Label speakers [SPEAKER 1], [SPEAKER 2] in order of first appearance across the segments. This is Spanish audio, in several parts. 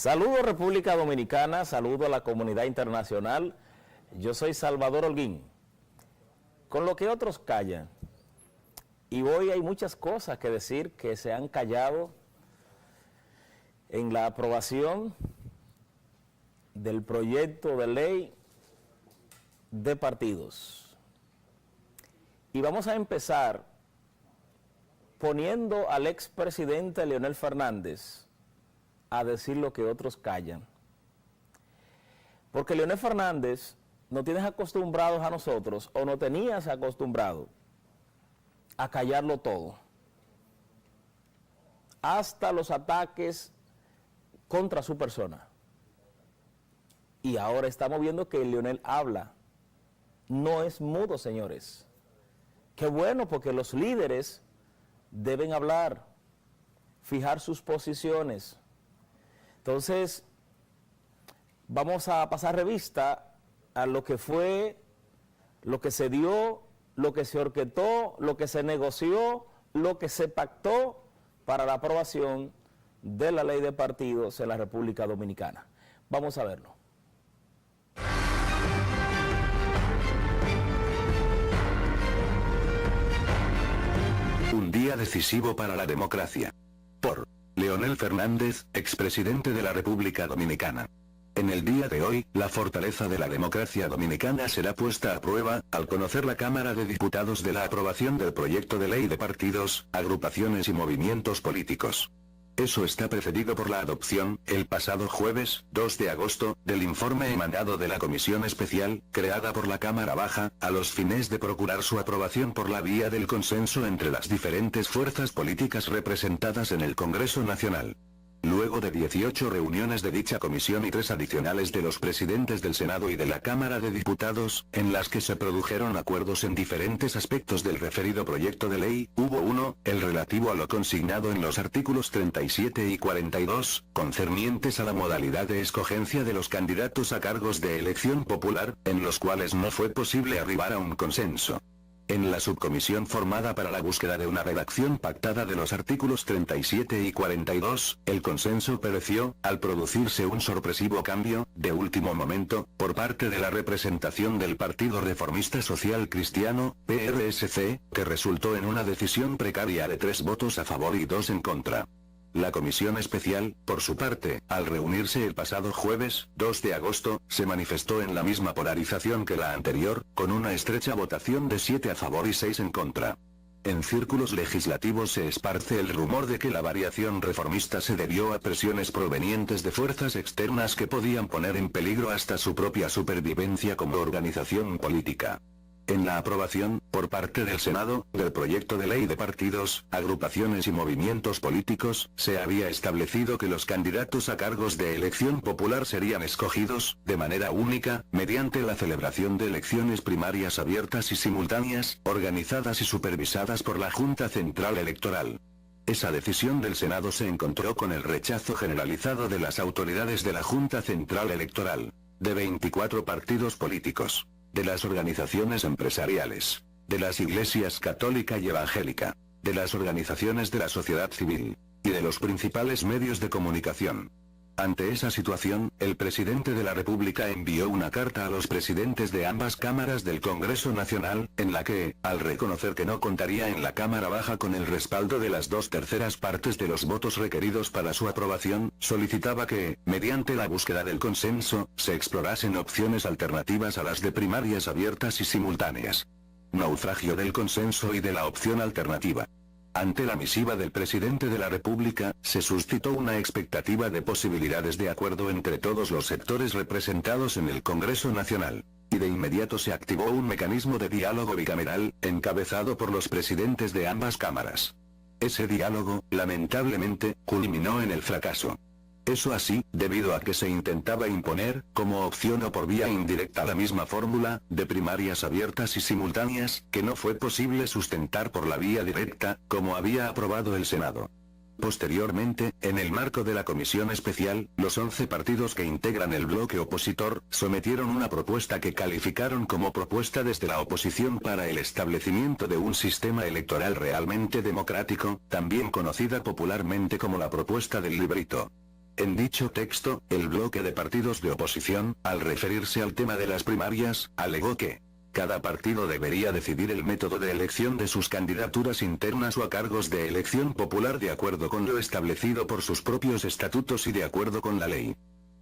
[SPEAKER 1] Saludo República Dominicana, saludo a la comunidad internacional. Yo soy Salvador Holguín. Con lo que otros callan, y hoy hay muchas cosas que decir que se han callado en la aprobación del proyecto de ley de partidos. Y vamos a empezar poniendo al expresidente Leonel Fernández a decir lo que otros callan. Porque Leonel Fernández nos tienes acostumbrados a nosotros, o no tenías acostumbrado a callarlo todo. Hasta los ataques contra su persona. Y ahora estamos viendo que Leonel habla. No es mudo, señores. Qué bueno, porque los líderes deben hablar, fijar sus posiciones. Entonces, vamos a pasar revista a lo que fue, lo que se dio, lo que se orquestó, lo que se negoció, lo que se pactó para la aprobación de la ley de partidos en la República Dominicana. Vamos a verlo.
[SPEAKER 2] Un día decisivo para la democracia. Por Leonel Fernández, expresidente de la República Dominicana. En el día de hoy, la fortaleza de la democracia dominicana será puesta a prueba, al conocer la Cámara de Diputados de la aprobación del proyecto de ley de partidos, agrupaciones y movimientos políticos. Eso está precedido por la adopción, el pasado jueves, 2 de agosto, del informe emanado de la Comisión Especial, creada por la Cámara Baja, a los fines de procurar su aprobación por la vía del consenso entre las diferentes fuerzas políticas representadas en el Congreso Nacional. Luego de 18 reuniones de dicha comisión y 3 adicionales de los presidentes del Senado y de la Cámara de Diputados, en las que se produjeron acuerdos en diferentes aspectos del referido proyecto de ley, hubo uno, el relativo a lo consignado en los artículos 37 y 42, concernientes a la modalidad de escogencia de los candidatos a cargos de elección popular, en los cuales no fue posible arribar a un consenso. En la subcomisión formada para la búsqueda de una redacción pactada de los artículos 37 y 42, el consenso pereció, al producirse un sorpresivo cambio, de último momento, por parte de la representación del Partido Reformista Social Cristiano, PRSC, que resultó en una decisión precaria de 3 votos a favor y 2 en contra. La Comisión Especial, por su parte, al reunirse el pasado jueves, 2 de agosto, se manifestó en la misma polarización que la anterior, con una estrecha votación de 7 a favor y 6 en contra. En círculos legislativos se esparce el rumor de que la variación reformista se debió a presiones provenientes de fuerzas externas que podían poner en peligro hasta su propia supervivencia como organización política. En la aprobación, por parte del Senado, del proyecto de ley de partidos, agrupaciones y movimientos políticos, se había establecido que los candidatos a cargos de elección popular serían escogidos, de manera única, mediante la celebración de elecciones primarias abiertas y simultáneas, organizadas y supervisadas por la Junta Central Electoral. Esa decisión del Senado se encontró con el rechazo generalizado de las autoridades de la Junta Central Electoral, de 24 partidos políticos, de las organizaciones empresariales, de las iglesias católica y evangélica, de las organizaciones de la sociedad civil, y de los principales medios de comunicación. Ante esa situación, el presidente de la República envió una carta a los presidentes de ambas cámaras del Congreso Nacional, en la que, al reconocer que no contaría en la Cámara Baja con el respaldo de las 2/3 partes de los votos requeridos para su aprobación, solicitaba que, mediante la búsqueda del consenso, se explorasen opciones alternativas a las de primarias abiertas y simultáneas. Naufragio del consenso y de la opción alternativa. Ante la misiva del presidente de la República, se suscitó una expectativa de posibilidades de acuerdo entre todos los sectores representados en el Congreso Nacional. Y de inmediato se activó un mecanismo de diálogo bicameral, encabezado por los presidentes de ambas cámaras. Ese diálogo, lamentablemente, culminó en el fracaso. Eso así, debido a que se intentaba imponer, como opción o por vía indirecta la misma fórmula, de primarias abiertas y simultáneas, que no fue posible sustentar por la vía directa, como había aprobado el Senado. Posteriormente, en el marco de la Comisión Especial, los 11 partidos que integran el bloque opositor, sometieron una propuesta que calificaron como propuesta desde la oposición para el establecimiento de un sistema electoral realmente democrático, también conocida popularmente como la propuesta del librito. En dicho texto, el bloque de partidos de oposición, al referirse al tema de las primarias, alegó que cada partido debería decidir el método de elección de sus candidaturas internas o a cargos de elección popular de acuerdo con lo establecido por sus propios estatutos y de acuerdo con la ley.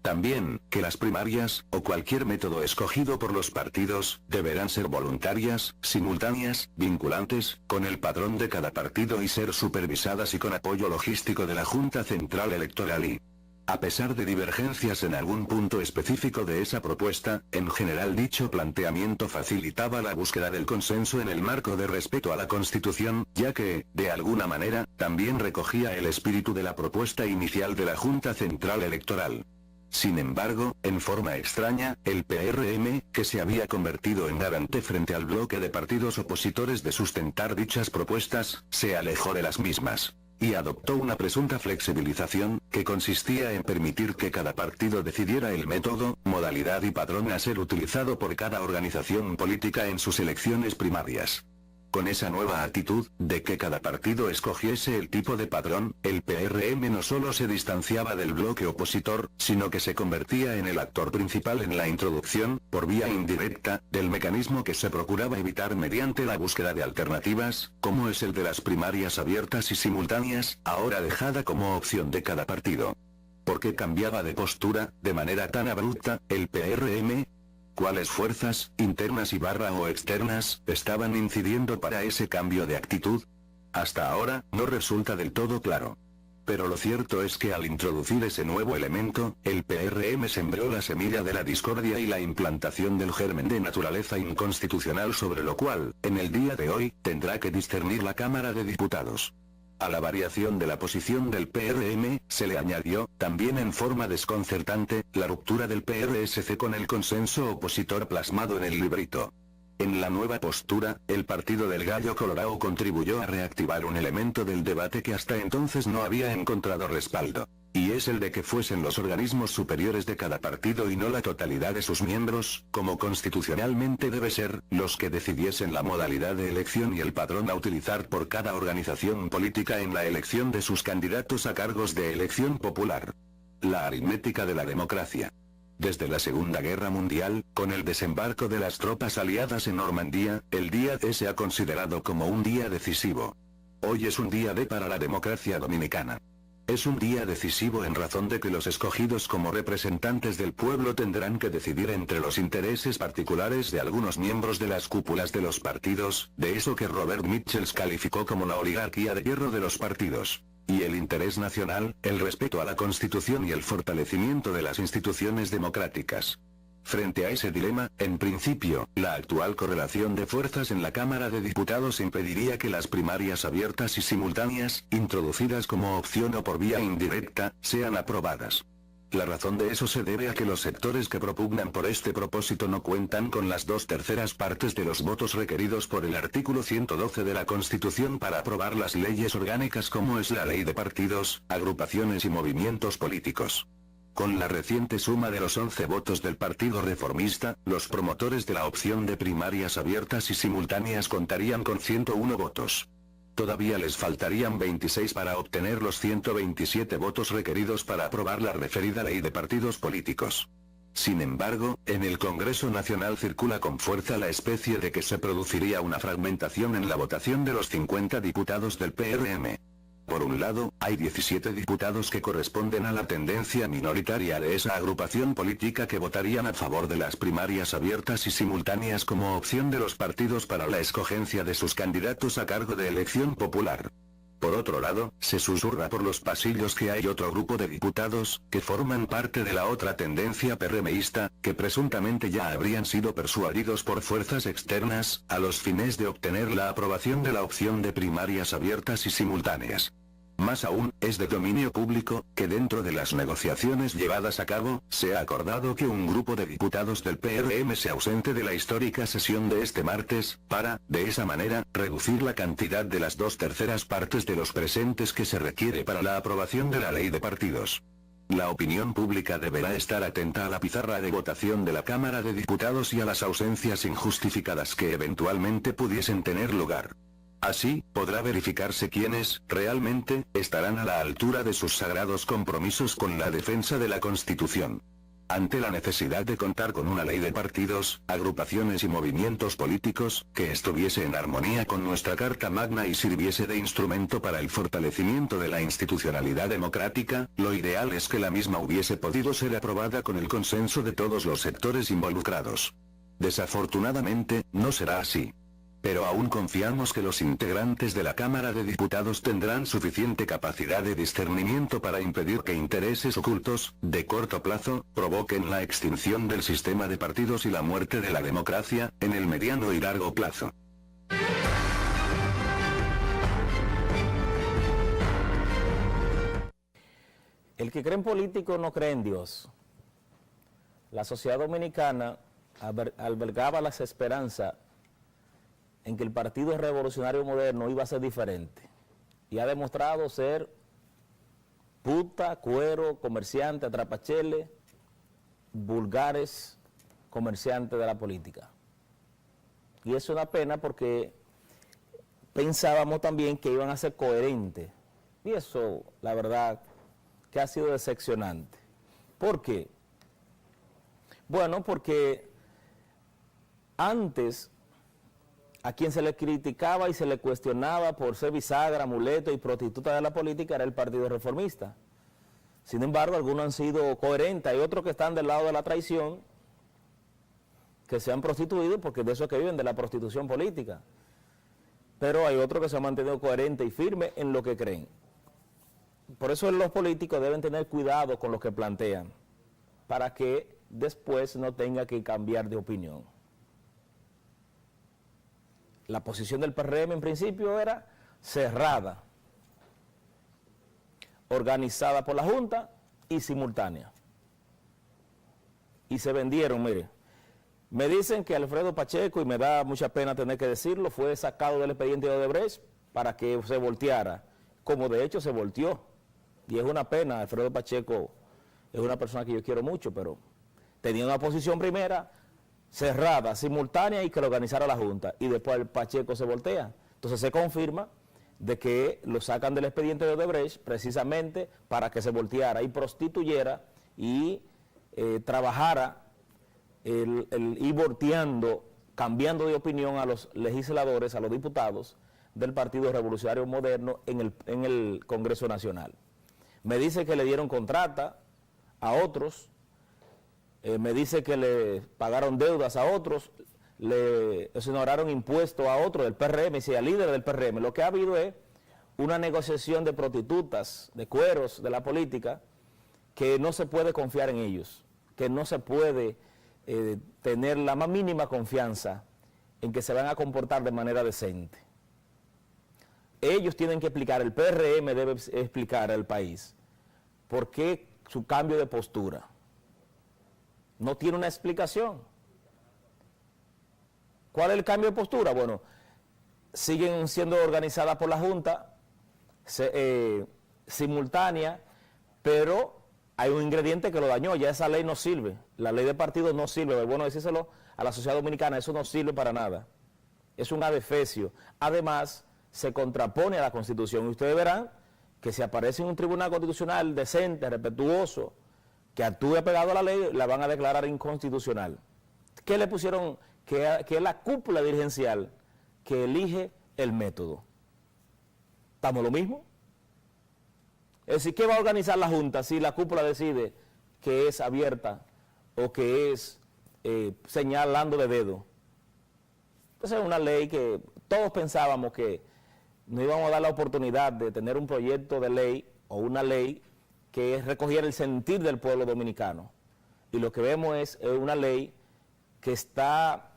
[SPEAKER 2] También, que las primarias, o cualquier método escogido por los partidos, deberán ser voluntarias, simultáneas, vinculantes, con el padrón de cada partido y ser supervisadas y con apoyo logístico de la Junta Central Electoral y, a pesar de divergencias en algún punto específico de esa propuesta, en general dicho planteamiento facilitaba la búsqueda del consenso en el marco de respeto a la Constitución, ya que, de alguna manera, también recogía el espíritu de la propuesta inicial de la Junta Central Electoral. Sin embargo, en forma extraña, el PRM, que se había convertido en garante frente al bloque de partidos opositores de sustentar dichas propuestas, se alejó de las mismas y adoptó una presunta flexibilización, que consistía en permitir que cada partido decidiera el método, modalidad y patrón a ser utilizado por cada organización política en sus elecciones primarias. Con esa nueva actitud, de que cada partido escogiese el tipo de padrón, el PRM no solo se distanciaba del bloque opositor, sino que se convertía en el actor principal en la introducción, por vía indirecta, del mecanismo que se procuraba evitar mediante la búsqueda de alternativas, como es el de las primarias abiertas y simultáneas, ahora dejada como opción de cada partido. ¿Por qué cambiaba de postura, de manera tan abrupta, el PRM? ¿Cuáles fuerzas, internas y o externas, estaban incidiendo para ese cambio de actitud? Hasta ahora, no resulta del todo claro. Pero lo cierto es que al introducir ese nuevo elemento, el PRM sembró la semilla de la discordia y la implantación del germen de naturaleza inconstitucional sobre lo cual, en el día de hoy, tendrá que discernir la Cámara de Diputados. A la variación de la posición del PRM, se le añadió, también en forma desconcertante, la ruptura del PRSC con el consenso opositor plasmado en el librito. En la nueva postura, el Partido del Gallo Colorado contribuyó a reactivar un elemento del debate que hasta entonces no había encontrado respaldo. Y es el de que fuesen los organismos superiores de cada partido y no la totalidad de sus miembros, como constitucionalmente debe ser, los que decidiesen la modalidad de elección y el padrón a utilizar por cada organización política en la elección de sus candidatos a cargos de elección popular. La aritmética de la democracia. Desde la Segunda Guerra Mundial, con el desembarco de las tropas aliadas en Normandía, el día D se ha considerado como un día decisivo. Hoy es un día D para la democracia dominicana. Es un día decisivo en razón de que los escogidos como representantes del pueblo tendrán que decidir entre los intereses particulares de algunos miembros de las cúpulas de los partidos, de eso que Robert Mitchell calificó como la oligarquía de hierro de los partidos, y el interés nacional, el respeto a la Constitución y el fortalecimiento de las instituciones democráticas. Frente a ese dilema, en principio, la actual correlación de fuerzas en la Cámara de Diputados impediría que las primarias abiertas y simultáneas, introducidas como opción o por vía indirecta, sean aprobadas. La razón de eso se debe a que los sectores que propugnan por este propósito no cuentan con las 2/3 partes de los votos requeridos por el artículo 112 de la Constitución para aprobar las leyes orgánicas como es la Ley de Partidos, Agrupaciones y Movimientos Políticos. Con la reciente suma de los 11 votos del Partido Reformista, los promotores de la opción de primarias abiertas y simultáneas contarían con 101 votos. Todavía les faltarían 26 para obtener los 127 votos requeridos para aprobar la referida Ley de Partidos Políticos. Sin embargo, en el Congreso Nacional circula con fuerza la especie de que se produciría una fragmentación en la votación de los 50 diputados del PRM. Por un lado, hay 17 diputados que corresponden a la tendencia minoritaria de esa agrupación política que votarían a favor de las primarias abiertas y simultáneas como opción de los partidos para la escogencia de sus candidatos a cargo de elección popular. Por otro lado, se susurra por los pasillos que hay otro grupo de diputados, que forman parte de la otra tendencia PRMista, que presuntamente ya habrían sido persuadidos por fuerzas externas, a los fines de obtener la aprobación de la opción de primarias abiertas y simultáneas. Más aún, es de dominio público, que dentro de las negociaciones llevadas a cabo, se ha acordado que un grupo de diputados del PRM se ausente de la histórica sesión de este martes, para, de esa manera, reducir la cantidad de las 2/3 partes de los presentes que se requiere para la aprobación de la Ley de Partidos. La opinión pública deberá estar atenta a la pizarra de votación de la Cámara de Diputados y a las ausencias injustificadas que eventualmente pudiesen tener lugar. Así, podrá verificarse quiénes, realmente, estarán a la altura de sus sagrados compromisos con la defensa de la Constitución. Ante la necesidad de contar con una ley de partidos, agrupaciones y movimientos políticos, que estuviese en armonía con nuestra Carta Magna y sirviese de instrumento para el fortalecimiento de la institucionalidad democrática, lo ideal es que la misma hubiese podido ser aprobada con el consenso de todos los sectores involucrados. Desafortunadamente, no será así. Pero aún confiamos que los integrantes de la Cámara de Diputados tendrán suficiente capacidad de discernimiento para impedir que intereses ocultos, de corto plazo, provoquen la extinción del sistema de partidos y la muerte de la democracia, en el mediano y largo plazo.
[SPEAKER 1] El que cree en político no cree en Dios. La sociedad dominicana albergaba las esperanzas en que el Partido Revolucionario Moderno iba a ser diferente. Y ha demostrado ser puta, cuero, comerciante, atrapachele, vulgares comerciantes de la política. Y es una pena porque pensábamos también que iban a ser coherentes. Y eso, la verdad, que ha sido decepcionante. ¿Por qué? Bueno, porque antes a quien se le criticaba y se le cuestionaba por ser bisagra, amuleto y prostituta de la política era el Partido Reformista. Sin embargo, algunos han sido coherentes, hay otros que están del lado de la traición, que se han prostituido porque de eso que viven, de la prostitución política. Pero hay otros que se han mantenido coherentes y firmes en lo que creen. Por eso los políticos deben tener cuidado con lo que plantean, para que después no tenga que cambiar de opinión. La posición del PRM en principio era cerrada, organizada por la Junta y simultánea. Y se vendieron, mire. Me dicen que Alfredo Pacheco, y me da mucha pena tener que decirlo, fue sacado del expediente de Odebrecht para que se volteara, como de hecho se volteó. Y es una pena, Alfredo Pacheco es una persona que yo quiero mucho, pero tenía una posición primera cerrada, simultánea y que lo organizara la Junta, y después el Pacheco se voltea. Entonces se confirma de que lo sacan del expediente de Odebrecht precisamente para que se volteara y prostituyera y trabajara y volteando, cambiando de opinión a los legisladores, a los diputados del Partido Revolucionario Moderno en el Congreso Nacional. Me dice que le dieron contrata a otros, me dice que le pagaron deudas a otros, le exoneraron impuestos a otros del PRM, y a líderes del PRM. Lo que ha habido es una negociación de prostitutas, de cueros de la política, que no se puede confiar en ellos, que no se puede tener la más mínima confianza en que se van a comportar de manera decente. Ellos tienen que explicar, el PRM debe explicar al país por qué su cambio de postura. No tiene una explicación. ¿Cuál es el cambio de postura? Bueno, siguen siendo organizadas por la Junta, simultánea, pero hay un ingrediente que lo dañó, ya esa ley no sirve, la ley de partidos no sirve, es bueno decírselo a la sociedad dominicana, eso no sirve para nada, es un adefesio. Además, se contrapone a la Constitución, y ustedes verán que si aparece en un tribunal constitucional decente, respetuoso, que actúe apegado a la ley, la van a declarar inconstitucional. ¿Qué le pusieron? Que es la cúpula dirigencial que elige el método. ¿Estamos lo mismo? Es decir, ¿qué va a organizar la Junta si la cúpula decide que es abierta o que es señalando de dedo? Entonces es una ley que todos pensábamos que no íbamos a dar la oportunidad de tener un proyecto de ley o una ley que recogiera el sentir del pueblo dominicano. Y lo que vemos es una ley que está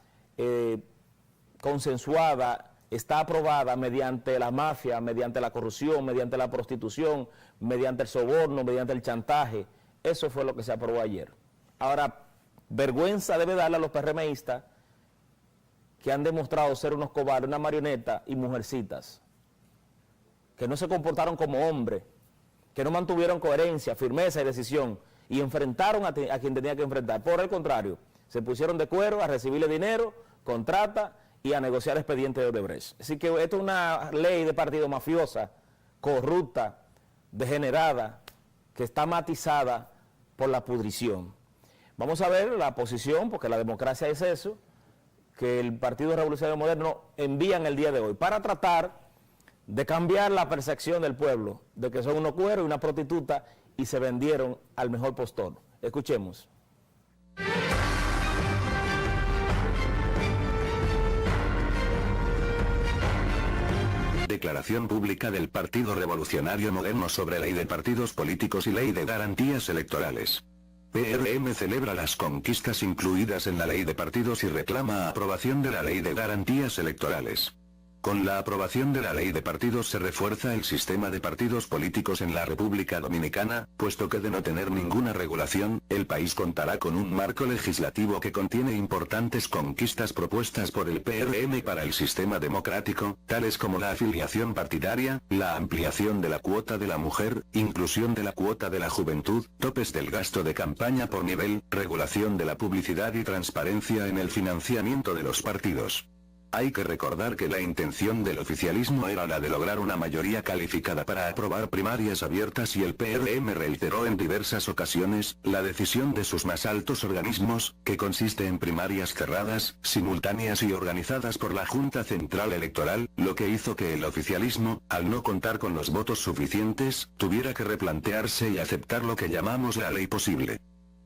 [SPEAKER 1] consensuada, está aprobada mediante la mafia, mediante la corrupción, mediante la prostitución, mediante el soborno, mediante el chantaje. Eso fue lo que se aprobó ayer. Ahora, vergüenza debe darle a los PRMistas que han demostrado ser unos cobardes, una marioneta y mujercitas, que no se comportaron como hombres, que no mantuvieron coherencia, firmeza y decisión, y enfrentaron a quien tenía que enfrentar. Por el contrario, se pusieron de cuero a recibirle dinero, contrata y a negociar expedientes de Odebrecht. Así que esto es una ley de partido mafiosa, corrupta, degenerada, que está matizada por la pudrición. Vamos a ver la posición, porque la democracia es eso, que el Partido Revolucionario Moderno envía en el día de hoy para tratar de cambiar la percepción del pueblo de que son unos cueros y una prostituta y se vendieron al mejor postor. Escuchemos.
[SPEAKER 2] Declaración pública del Partido Revolucionario Moderno sobre Ley de Partidos Políticos y Ley de Garantías Electorales. PRM celebra las conquistas incluidas en la Ley de Partidos y reclama aprobación de la Ley de Garantías Electorales. Con la aprobación de la Ley de Partidos se refuerza el sistema de partidos políticos en la República Dominicana, puesto que de no tener ninguna regulación, el país contará con un marco legislativo que contiene importantes conquistas propuestas por el PRM para el sistema democrático, tales como la afiliación partidaria, la ampliación de la cuota de la mujer, inclusión de la cuota de la juventud, topes del gasto de campaña por nivel, regulación de la publicidad y transparencia en el financiamiento de los partidos. Hay que recordar que la intención del oficialismo era la de lograr una mayoría calificada para aprobar primarias abiertas y el PRM reiteró en diversas ocasiones la decisión de sus más altos organismos, que consiste en primarias cerradas, simultáneas y organizadas por la Junta Central Electoral, lo que hizo que el oficialismo, al no contar con los votos suficientes, tuviera que replantearse y aceptar lo que llamamos la ley posible.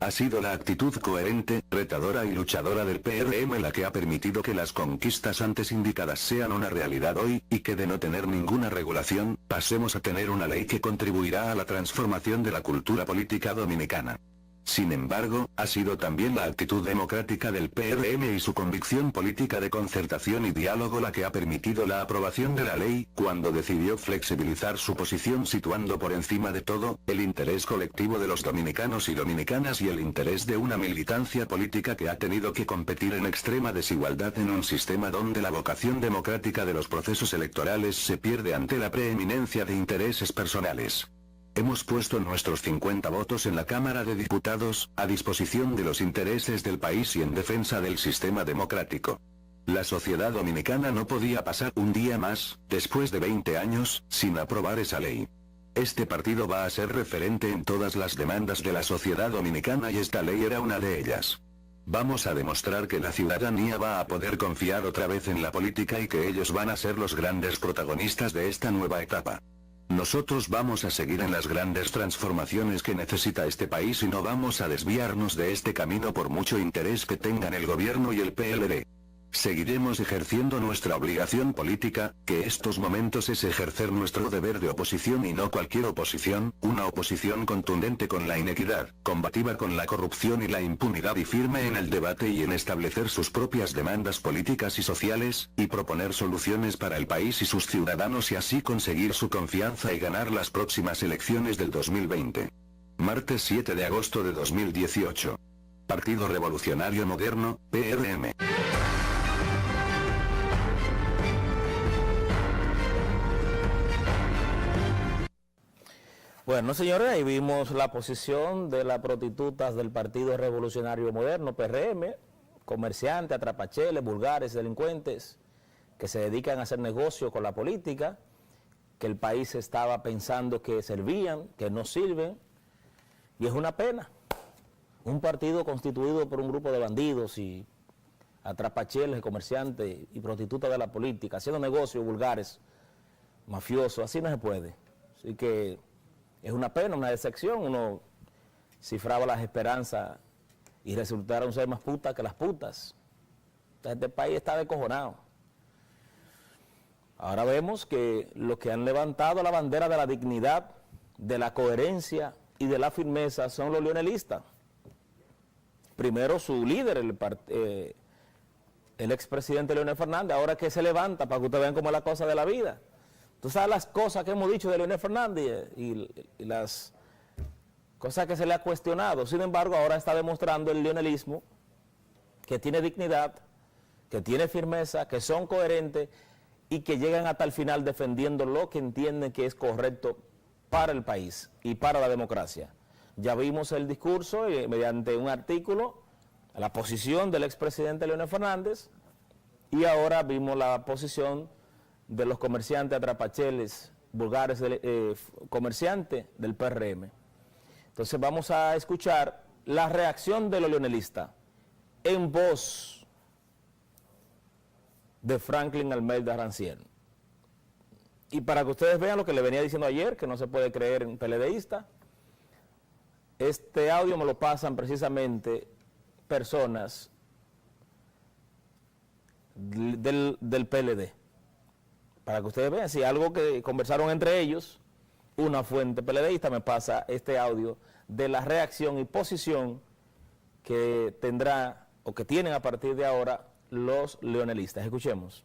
[SPEAKER 2] Ha sido la actitud coherente, retadora y luchadora del PRM la que ha permitido que las conquistas antes indicadas sean una realidad hoy, y que de no tener ninguna regulación, pasemos a tener una ley que contribuirá a la transformación de la cultura política dominicana. Sin embargo, ha sido también la actitud democrática del PRM y su convicción política de concertación y diálogo la que ha permitido la aprobación de la ley, cuando decidió flexibilizar su posición situando por encima de todo, el interés colectivo de los dominicanos y dominicanas y el interés de una militancia política que ha tenido que competir en extrema desigualdad en un sistema donde la vocación democrática de los procesos electorales se pierde ante la preeminencia de intereses personales. Hemos puesto nuestros 50 votos en la Cámara de Diputados, a disposición de los intereses del país y en defensa del sistema democrático. La sociedad dominicana no podía pasar un día más, después de 20 años, sin aprobar esa ley. Este partido va a ser referente en todas las demandas de la sociedad dominicana y esta ley era una de ellas. Vamos a demostrar que la ciudadanía va a poder confiar otra vez en la política y que ellos van a ser los grandes protagonistas de esta nueva etapa. Nosotros vamos a seguir en las grandes transformaciones que necesita este país y no vamos a desviarnos de este camino por mucho interés que tengan el gobierno y el PLD. Seguiremos ejerciendo nuestra obligación política, que estos momentos es ejercer nuestro deber de oposición y no cualquier oposición, una oposición contundente con la inequidad, combativa con la corrupción y la impunidad y firme en el debate y en establecer sus propias demandas políticas y sociales, y proponer soluciones para el país y sus ciudadanos y así conseguir su confianza y ganar las próximas elecciones del 2020. Martes 7 de agosto de 2018. Partido Revolucionario Moderno, PRM.
[SPEAKER 1] Bueno, señores, ahí vimos la posición de las prostitutas del Partido Revolucionario Moderno, PRM, comerciantes, atrapacheles, vulgares, delincuentes, que se dedican a hacer negocio con la política, que el país estaba pensando que servían, que no sirven, y es una pena. Un partido constituido por un grupo de bandidos y atrapacheles, comerciantes y prostitutas de la política, haciendo negocios vulgares, mafiosos, así no se puede. Así que es una pena, una decepción. Uno cifraba las esperanzas y resultaron ser más putas que las putas. Este país está descojonado. Ahora vemos que los que han levantado la bandera de la dignidad, de la coherencia y de la firmeza son los leonelistas. Primero su líder, el expresidente Leonel Fernández, ahora que se levanta para que ustedes vean cómo es la cosa de la vida. Tú sabes las cosas que hemos dicho de Leonel Fernández y las cosas que se le ha cuestionado. Sin embargo, ahora está demostrando el leonelismo que tiene dignidad, que tiene firmeza, que son coherentes y que llegan hasta el final defendiendo lo que entienden que es correcto para el país y para la democracia. Ya vimos el discurso mediante un artículo, la posición del expresidente Leonel Fernández, y ahora vimos la posición de los comerciantes atrapacheles, vulgares comerciantes del PRM. Entonces vamos a escuchar la reacción de los leonelistas en voz de Franklin Almeida Rancière. Y para que ustedes vean lo que le venía diciendo ayer, que no se puede creer en PLDista, este audio me lo pasan precisamente personas del PLD. Para que ustedes vean, si algo que conversaron entre ellos, una fuente PLDista me pasa este audio de la reacción y posición que tendrá o que tienen a partir de ahora los leonelistas. Escuchemos.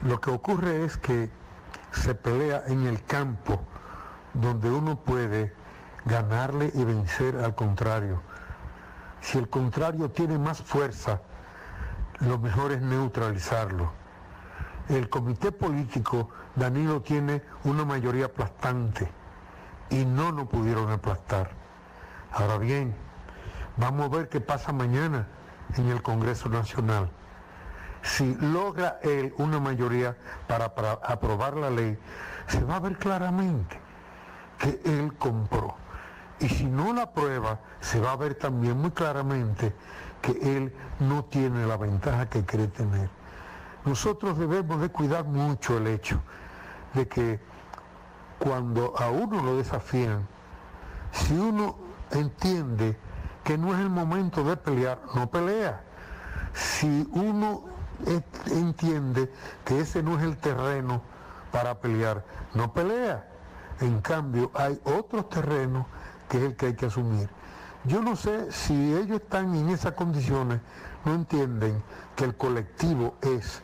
[SPEAKER 3] Lo que ocurre es que se pelea en el campo donde uno puede ganarle y vencer al contrario. Si el contrario tiene más fuerza, lo mejor es neutralizarlo. El comité político, Danilo, tiene una mayoría aplastante y no nos pudieron aplastar. Ahora bien, vamos a ver qué pasa mañana en el Congreso Nacional. Si logra él una mayoría para aprobar la ley, se va a ver claramente que él compró. Y si no la aprueba, se va a ver también muy claramente que él no tiene la ventaja que cree tener. Nosotros debemos de cuidar mucho el hecho de que cuando a uno lo desafían, si uno entiende que no es el momento de pelear, no pelea. Si uno entiende que ese no es el terreno para pelear, no pelea. En cambio, hay otros terrenos que es el que hay que asumir. Yo no sé si ellos están en esas condiciones, no entienden que el colectivo es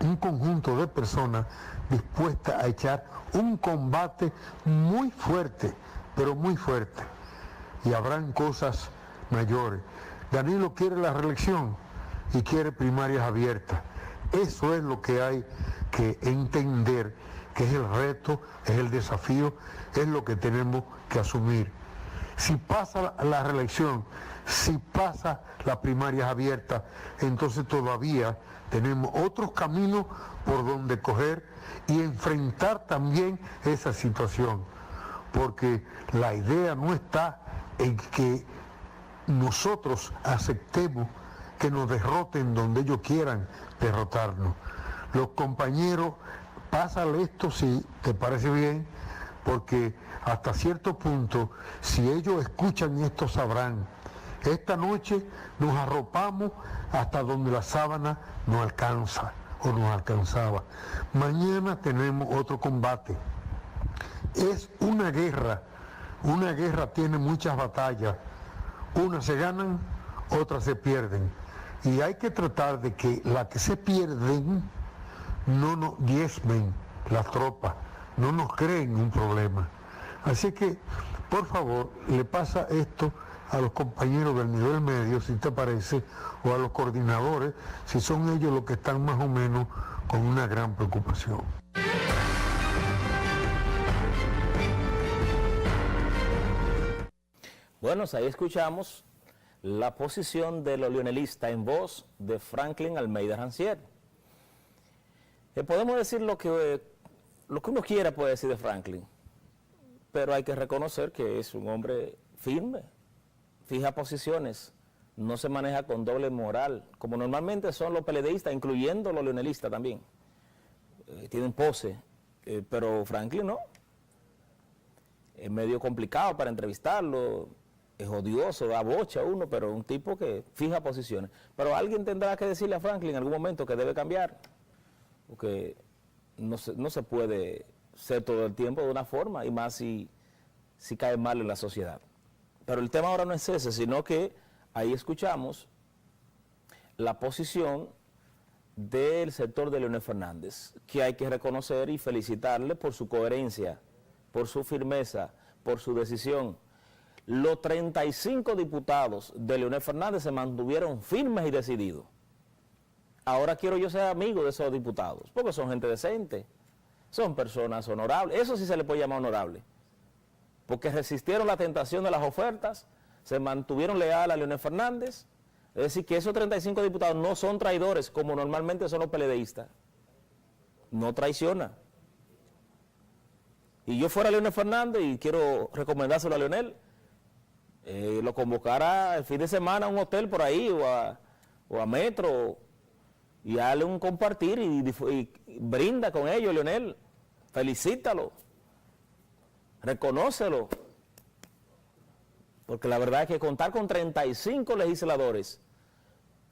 [SPEAKER 3] un conjunto de personas dispuestas a echar un combate muy fuerte, pero muy fuerte. Y habrán cosas mayores. Danilo quiere la reelección y quiere primarias abiertas. Eso es lo que hay que entender, que es el reto, es el desafío, es lo que tenemos que asumir. Si pasa la reelección, si pasa las primarias abiertas, entonces todavía tenemos otros caminos por donde coger y enfrentar también esa situación. Porque la idea no está en que nosotros aceptemos que nos derroten donde ellos quieran derrotarnos. Los compañeros, pásale esto si te parece bien, porque hasta cierto punto, si ellos escuchan esto sabrán. Esta noche nos arropamos hasta donde la sábana nos alcanza o nos alcanzaba. Mañana tenemos otro combate. Es una guerra tiene muchas batallas. Unas se ganan, otras se pierden. Y hay que tratar de que las que se pierden no nos diezmen las tropas, no nos creen un problema. Así que, por favor, le pasa esto a los compañeros del nivel medio, si te parece, o a los coordinadores, si son ellos los que están más o menos con una gran preocupación.
[SPEAKER 1] Bueno, ahí escuchamos la posición de los leonelistas en voz de Franklin Almeida Rancière. Podemos decir lo que uno quiera puede decir de Franklin, pero hay que reconocer que es un hombre firme, fija posiciones, no se maneja con doble moral, como normalmente son los PLDistas, incluyendo los leonelistas también. Tienen pose, pero Franklin no. Es medio complicado para entrevistarlo, es odioso, da bocha a uno, pero un tipo que fija posiciones. Pero alguien tendrá que decirle a Franklin en algún momento que debe cambiar, porque no se puede ser todo el tiempo de una forma, y más si cae mal en la sociedad. Pero el tema ahora no es ese, sino que ahí escuchamos la posición del sector de Leonel Fernández, que hay que reconocer y felicitarle por su coherencia, por su firmeza, por su decisión. Los 35 diputados de Leonel Fernández se mantuvieron firmes y decididos. Ahora quiero yo ser amigo de esos diputados, porque son gente decente, son personas honorables, eso sí se le puede llamar honorable. porque resistieron la tentación de las ofertas, se mantuvieron leales a Leonel Fernández. Es decir, que esos 35 diputados no son traidores como normalmente son los PLDistas. No traiciona. Y yo fuera Leonel Fernández, y quiero recomendárselo a Leonel, lo convocara el fin de semana a un hotel por ahí o a Metro y darle un compartir y brinda con ellos, Leonel. Felicítalo. Reconócelo. Porque la verdad es que contar con 35 legisladores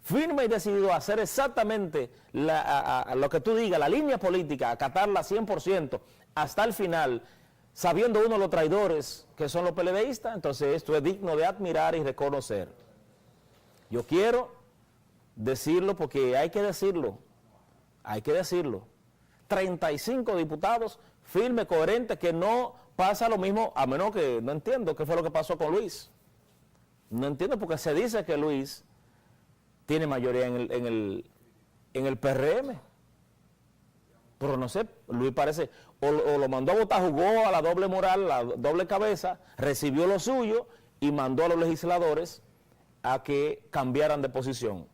[SPEAKER 1] firme y decidido a hacer exactamente lo que tú digas, la línea política, acatarla 100% hasta el final, sabiendo uno los traidores que son los PLDistas, entonces esto es digno de admirar y reconocer. Yo quiero decirlo porque hay que decirlo, 35 diputados firmes, coherentes, que no pasa lo mismo, a menos que, no entiendo qué fue lo que pasó con Luis. No entiendo porque se dice que Luis tiene mayoría en el PRM. Pero no sé, Luis parece, o lo mandó a votar, jugó a la doble moral, la doble cabeza, recibió lo suyo y mandó a los legisladores a que cambiaran de posición.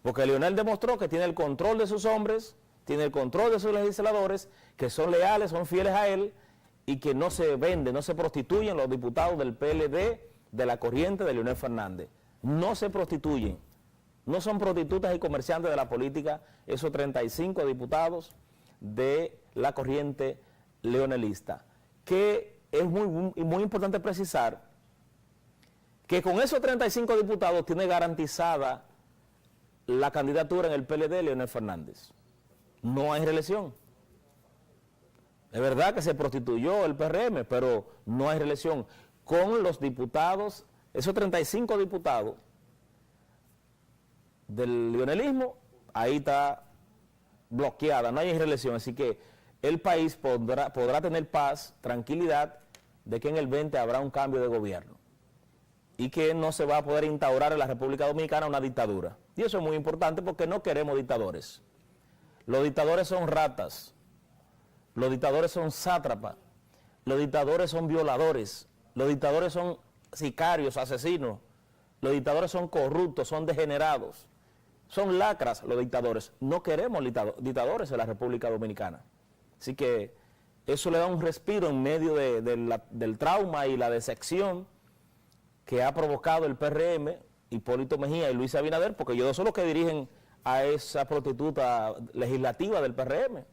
[SPEAKER 1] Porque Leonel demostró que tiene el control de sus hombres, tiene el control de sus legisladores, que son leales, son fieles a él, y que no se venden, no se prostituyen los diputados del PLD, de la corriente de Leonel Fernández. No se prostituyen, no son prostitutas y comerciantes de la política esos 35 diputados de la corriente leonelista. Que es muy importante precisar que con esos 35 diputados tiene garantizada la candidatura en el PLD de Leonel Fernández. No hay reelección. Es verdad que se prostituyó el PRM, pero no hay reelección. Con los diputados, esos 35 diputados del leonelismo, ahí está bloqueada, no hay reelección. Así que el país podrá tener paz, tranquilidad, de que en el 20 habrá un cambio de gobierno y que no se va a poder instaurar en la República Dominicana una dictadura. Y eso es muy importante porque no queremos dictadores. Los dictadores son ratas. Los dictadores son sátrapas, los dictadores son violadores, los dictadores son sicarios, asesinos, los dictadores son corruptos, son degenerados, son lacras los dictadores. No queremos dictadores en la República Dominicana. Así que eso le da un respiro en medio del trauma y la decepción que ha provocado el PRM, Hipólito Mejía y Luis Abinader, porque ellos son los que dirigen a esa prostituta legislativa del PRM.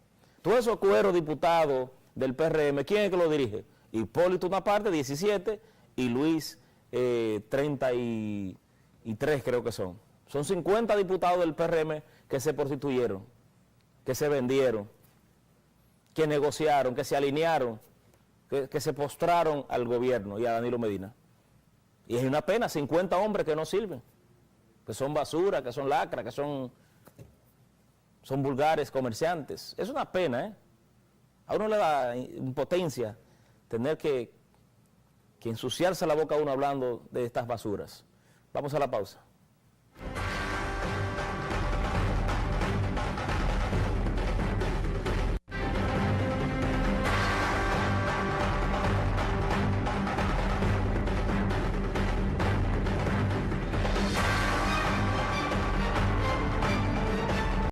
[SPEAKER 1] Todos esos cueros diputados del PRM, ¿quién es que lo dirige? Hipólito una parte, 17, y Luis 33 creo que son. Son 50 diputados del PRM que se prostituyeron, que se vendieron, que negociaron, que se alinearon, que se postraron al gobierno y a Danilo Medina. Y es una pena, 50 hombres que no sirven, que son basura, que son lacras, que son vulgares comerciantes. Es una pena, ¿eh? A uno le da impotencia tener que ensuciarse la boca a uno hablando de estas basuras. Vamos a la pausa.